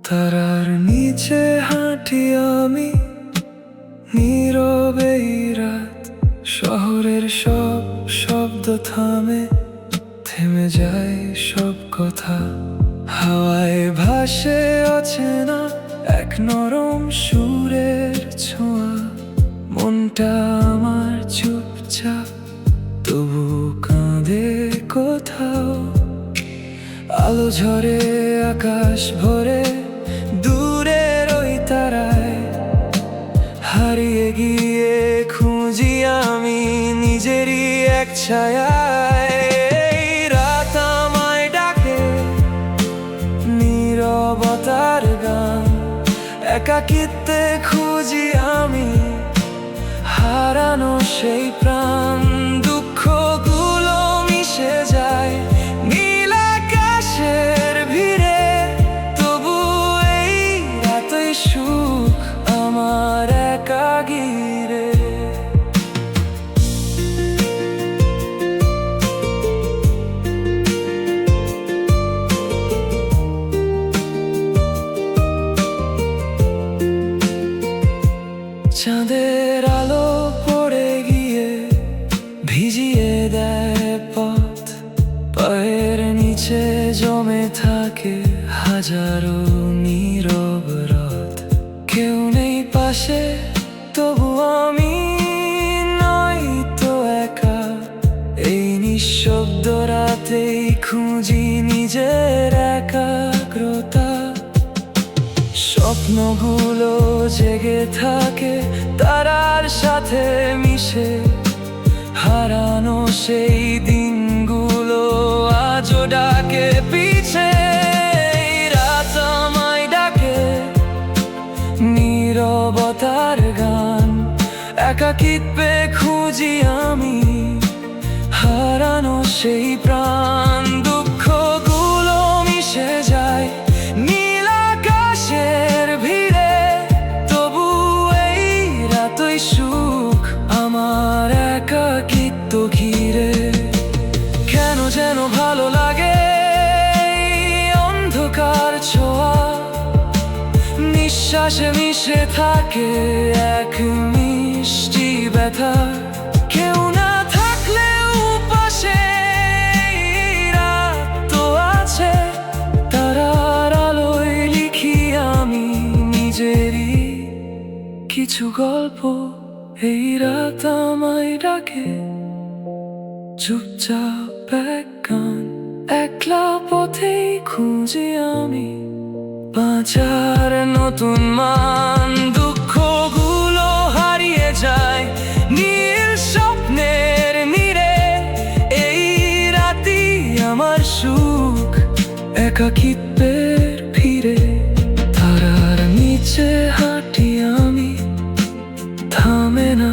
তারার নিচে হাঁটি আমি, নীরবে রাত। শহরের সব শব্দ থামে, থেমে যায় সব কথা। হাওয়ায় ভাসে অচেনা এক নরম সুরের ছোঁয়া। মনটা আমার চুপচাপ, তবু কাঁদে কোথাও। আলো ঝরে আকাশ ভরে, দূরের ওই তারায় হারিয়ে গিয়ে খুঁজি আমি নিজেরই এক ছায়ায়। এই রাত আমায় ডাকে, নীরবতার গান। একাকিত্বে খুঁজি আমি হারানো সেই প্রাণ। দুঃখগুলো মিশে যায় নীল আকাশের ভিড়ে, তবু এই রাতেই সুখ আমার একাগিরে। চাঁদের আলো পড়ে গিয়ে ভিজিয়ে দেয় পথ। পায়ের নিচে জমে থাকে হাজারো নীরব রাত। কেউ নেই পাশে, তবু আমি নই তো একা। এই নিঃশব্দ রাতেই খুঁজি নিজের একাগ্রতা। স্বপ্নগুলো জেগে থাকে তারার সাথে মিশে। হারানো সেই দিনগুলো আজও ডাকে পিছে। রাত আমায় ডাকে, নীরবতার গান। একাকিত্বে খুঁজি আমি হারানো সেই প্রাণ। দুঃখগুলো মিশে যায় নীল আকাশের ভিড়ে, তবু এই রাতই সুখ আমার একাকিত্ব ঘিরে। কেন যেন ভালো লাগে এই অন্ধকার ছোঁয়া। নিঃশ্বাসে মিশে থাকে এক মিষ্টি ব্যথা। কেউ না থাকলেও পাশে রাত তো আছে। তারার আলোয় লিখি আমি নিজেরই কিছু গল্প। এই রাত আমায় ডাকে, চুপচাপ এক গান। একলা পথেই খুঁজি আমি বাঁচার নতুন মান। দুঃখগুলো হারিয়ে যায় নীল স্বপ্নের নীড়ে। এই রাতই আমার সুখ একাকিত্বের ভিড়ে। তারার নিচে হাঁটি আমি, থামে না